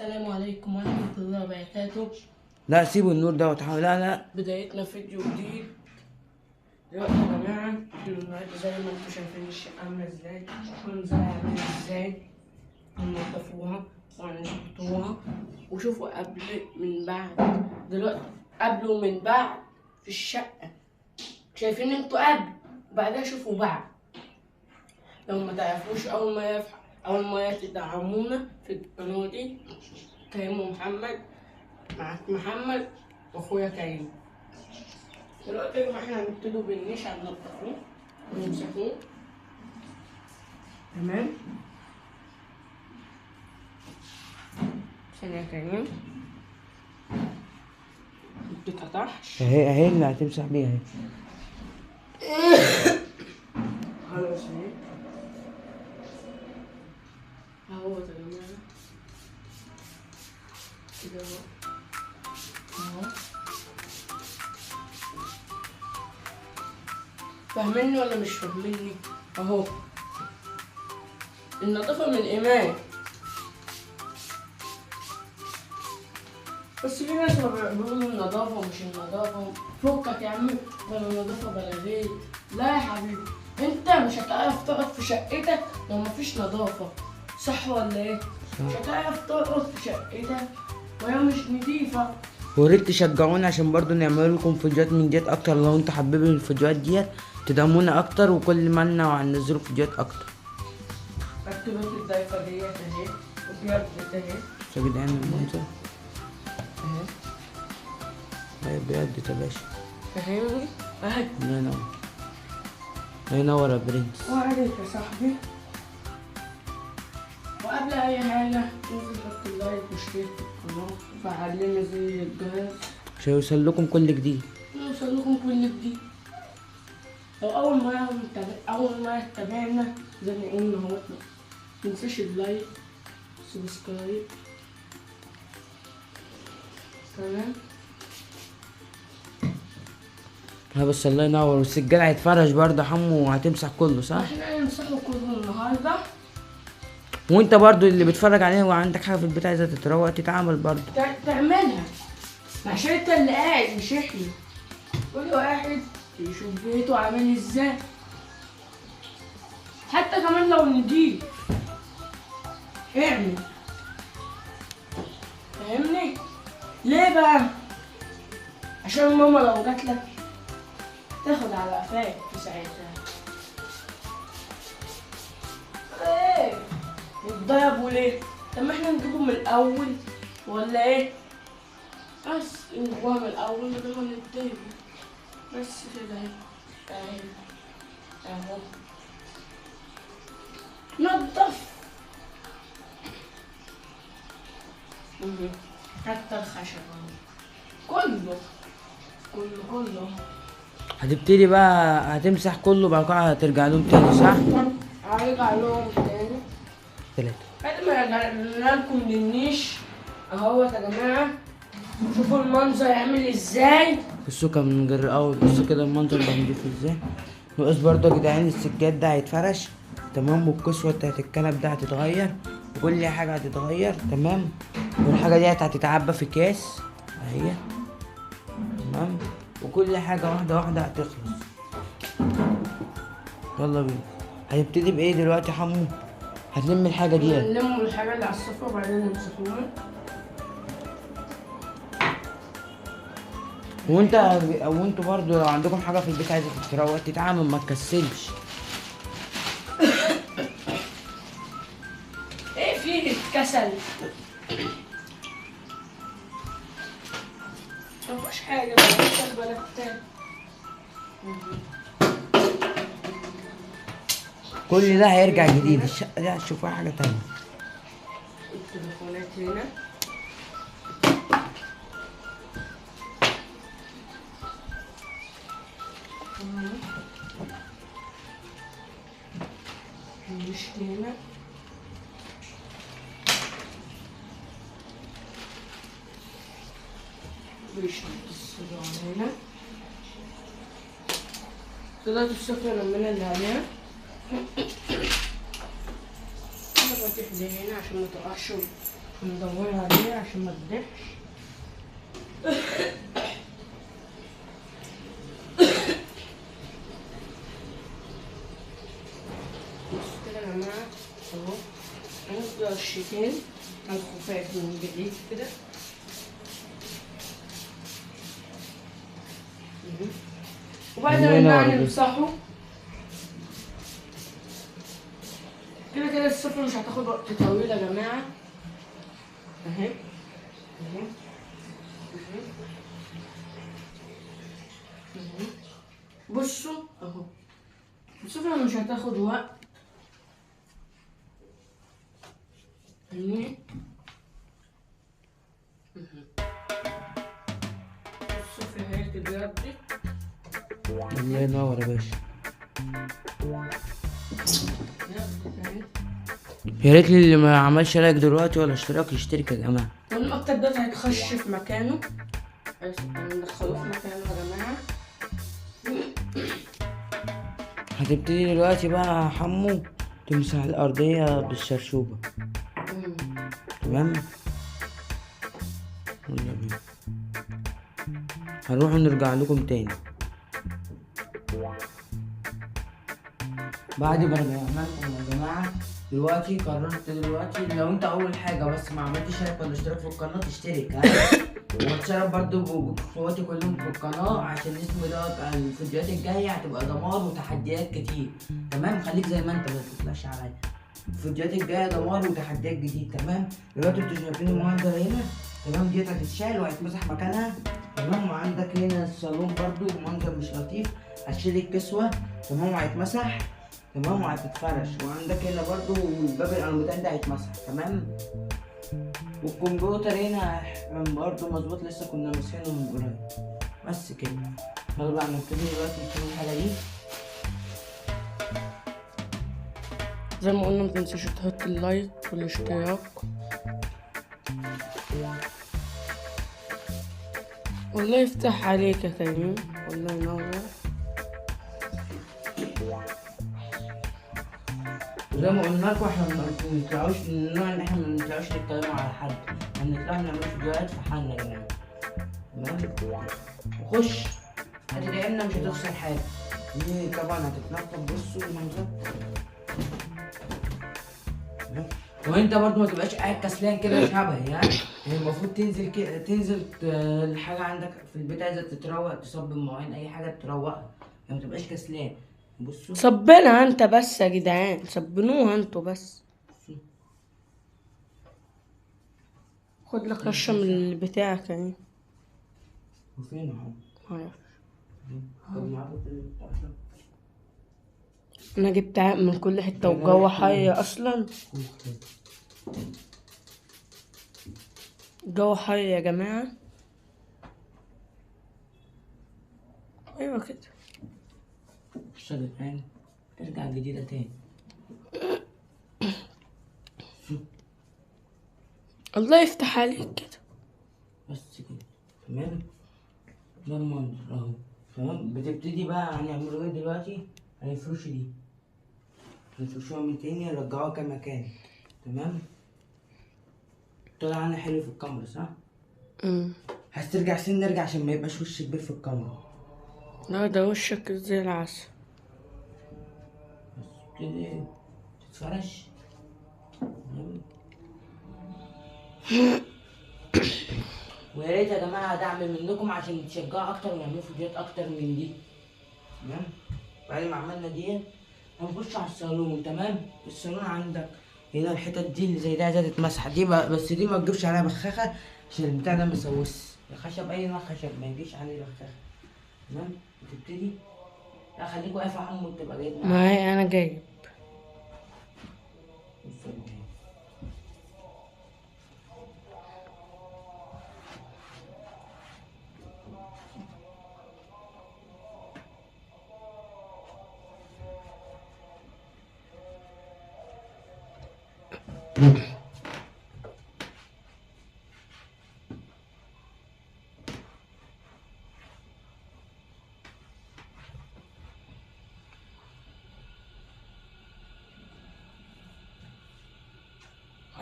السلام عليكم ورحمة الله وبركاته. لا سيبوا النور ده وتحاول. لا بدايتنا فيديو جديد. دلوقتي يا جماعة النهاردة زي ما انتم شايفين الشقة عاملة ازاي، منظرها عامل ازاي، هننضفوها وهنظبطوها وشوفوا قبل من بعد. دلوقتي قبل ومن بعد في الشقة، شايفين انتوا قبل وبعدها شوفوا بعد. لو ما تعرفوش أول ما تدعمونا في القناة دي، كريم ومحمد، معاك محمد واخويا كريم. دلوقتي احنا هنبتدوا بالنيش، هننضفوه ونمسحوه. تمام. ثانية يا كريم، متتقطعش. اهي اللي هتمسح بيها اهي. خلاص اهي اهو يا جماعة كده اهو. فاهميني ولا مش فاهميني؟ اهو النظافة من ايمان، بس في ناس ما بيقولوا النظافة ومش النظافة. فكك يا عم، بلا نظافة بلا غير. لا يا حبيبي، انت مش هتعرف تقعد في شقتك لو مفيش نظافة، صح ولا ايه؟ مش هتعرف تقعد في شقتك وهي مش نضيفة. وريت تشجعونا عشان برضو نعمل لكم فيديوهات من ديت اكتر. لو انتوا حابين الفيديوهات ديت تدعمونا اكتر، وكل ما لنا وهننزلوا فيديوهات اكتر. ركبت الضيفة ديت اهي وبيضت اهي. بصوا يا جدعان المنظر اهي اهي بيضت يا باشا. فاهمني؟ اهي. الله ينور، الله ينور يا برنس. وعليك يا صاحبي، وقبل اي حاجة انزل حط اللايك واشترك في القناة وفعل لنا زر الجرس عشان يوصل لكم كل جديد. يوصل لكم كل جديد. لو أول مرة تتابعنا زي ما قلنا اهو، متنساش اللايك سبسكرايب. تمام. ها بس الله ينور. والسجاد هيتفرش برضه حمو وهتمسح كله صح؟ احنا هنمسحه كله النهارده. وانت برضه اللي بيتفرج علينا وعندك حاجه في البيت عايزه تتروق تتعمل برضه. تعملها عشان انت اللي قاعد مش احنا. كل واحد يشوف بيته عامل ازاي، حتى كمان لو نضيف اعمل. فاهمني؟ ليه بقى؟ عشان ماما لو جاتلك تاخد على قفاك في ساعتها. ايه يتضربوا ليه؟ طب ما احنا نجيبه من الاول ولا ايه؟ بس نجيبوها من الاول من غير ما نتضرب. بس كده اهي اهو. نضف حتى الخشب كله كله. هتبتدي بقى هتمسح كله بعد كده هترجع لهم تاني صح؟ هرجع لهم تاني 3. بعد ما رجعنا لكم للنيش اهوت يا جماعة. شوفوا المنظر عامل ازاي. بصوا كده من غير الاول، بصوا كده المنظر بقى نضيف ازاي. ناقص برضه يا جدعان السجاد ده هيتفرش تمام، والكسوة بتاعت الكنب ده هتتغير، وكل حاجة هتتغير تمام. والحاجة ديت هتتعبى في كاس اهي تمام، وكل حاجة واحدة واحدة هتخلص. يلا بينا. هنبتدي بايه دلوقتي يا حمو؟ هتلم الحاجة ديت. نلم الحاجة اللي على الصفر وبعدين نمسحوها. وانتوا برضو لو عندكم حاجة في البيت عايزة تتروق تتعامل ما تكسلش. ايه فيه الكسل؟ مفيش حاجة بلا كسل بلا بتاع. كل ده هيرجع جديد. الشقة دي هتشوفها حاجة تانية. التليفونات هنا مش هنا. بيشرب السجارة هنا. صلاة السفرة لما اللي عليها المفاتيح دي هنا عشان ما تقعش ندور عليه عشان ما تضيعش. بص كده يا جماعة اهو، هنبدأ الشيكين على الخفاف من جديد كده. وبعدين نرجع نمسحه كده كده. السفرة مش هتاخد وقت طويل يا جماعة. اهي اهي اهي، بصوا اهو، السفرة مش هتاخد وقت. اهي بصوا في نهاية البيض دي. الله ينور يا باشا. يا ريت اللي ما عملش لايك دلوقتي ولا اشتراك يشترك يا جماعه. والمكتب ده هيتخش في مكانه، هندخله في مكانه يا جماعة. هتبتدي دلوقتي بقى يا حمو تمسح الأرضية بالشرشوبة. تمام، يلا بينا هنروح ونرجع لكم تاني بعد ما رجعنا لكم يا جماعة. دلوقتي قررت لو انت اول حاجة بس ما عملتش لايك ولا اشتراك في القناة تشترك، ها، وتشترك برضو باخواتي كلهم في القناة عشان اسمه دوت الفيديوهات الجاية هتبقى دمار وتحديات كتير. تمام، خليك زي ما انت ما تطلعش عليا. الفيديوهات الجاية دمار وتحديات جديد. تمام، دلوقتي انتوا شايفين المنظر هنا. تمام، ديت هتتشال وهيتمسح مكانها. تمام، وعندك هنا الصالون برضو منظر مش لطيف، هتشيل الكسوة. تمام، وهيتمسح. تمام، وهتتفرش. وعندك هنا برضو الباب الألموتان ده هيتمسح. تمام، والكمبيوتر هنا برضو مظبوط، لسه كنا ماسحينه من قريب. بس كده، يلا بقى نبتدي دلوقتي نشوف الحاجة دي. زي ما قلنا متنسوش تحط اللايك والاشتراك. والله يفتح عليك يا كريم، والله ينور. زي ما قلنا لكم احنا ما بنطلعوش من النوع ان احنا ما بنطلعوش نتكلموا على حد، احنا بنطلع نعمل فيديوهات في حالنا يا جماعه. تمام، وخش هتدعي لنا مش هتخسر حاجه. دي طبعا هتتنطط. بصوا المنظر. وانت برضو ما تبقاش قاعد كسلان كده شبهي، يعني المفروض تنزل كده، الحاجه عندك في البيت عايزه تتروق، تصب المواعين اي حاجه تروقها، يعني ما تبقاش كسلان. بصوا صبنا انت بس يا جدعان، صبنوها انتوا بس. خد لك رشة من بتاعك يعني. وفين اهو. انا جبت عرق من كل حتة والجو حي اصلا. الجو حي يا جماعة. ايوه كده. اشتغل تاني، ترجع جديدة تاني. الله يفتح عليك كده. بس كده. تمام، ده المنظر اهو. تمام، بتبتدي بقى هنعمله ايه دلوقتي؟ هنفرشوا دي، هنفرشوها من تاني نرجعوها كمكان. تمام، طلع انا حلو في الكاميرا صح؟ عايز ترجع سن نرجع عشان ما يبقاش وش كبير في الكاميرا. لا ده وشك زي العسل. بس تبتدي تتفرش. تمام. ويا ريت يا جماعه دعم منكم عشان تشجعوا اكتر ونعملوا فيديوهات اكتر من دي. تمام، بعد ما عملنا دي هنخش على الصالون. تمام، الصالون عندك هنا الحتت دي اللي زي دي عايزه تتمسح، دي بس دي ما تجيبش عليها بخاخه عشان البتاع ده مسوس. الخشب اي نوع خشب ما يجيش عليه بخاخه. تمام، وتبتدي. لا خليك واقف يا حمو تبقى جايب معاك. معايا انا جايب.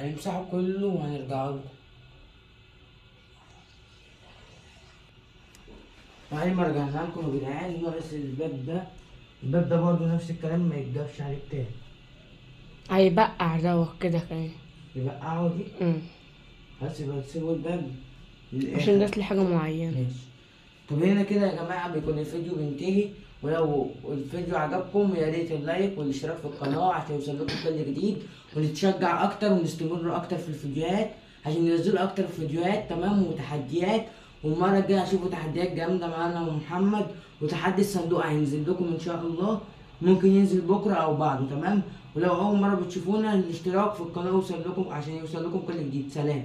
هنمسحه كله وهنرجعه لكم. بعد ما رجعنا لكم يا جدعان ناقص الباب ده. الباب ده برضه نفس الكلام، ما يتجابش عليه تاني. هيبقع دوت كده كمان. يبقعوا دي بس يبقى تسيبوا الباب للآخر. عشان جات لي حاجة معينة. ماشي. طب هنا كده يا جماعة بيكون الفيديو بينتهي، ولو الفيديو عجبكم يا ريت اللايك والاشتراك في القناة عشان يوصلكم كل جديد، ونتشجع أكتر ونستمر أكتر في الفيديوهات عشان ينزلوا أكتر فيديوهات تمام وتحديات. والمرة الجاية هشوفوا تحديات جامدة معانا ومحمد، وتحدي الصندوق هينزل لكم إن شاء الله، ممكن ينزل بكرة أو بعده تمام. ولو أول مرة بتشوفونا الاشتراك في القناة يوصل لكم عشان يوصل لكم كل جديد. سلام.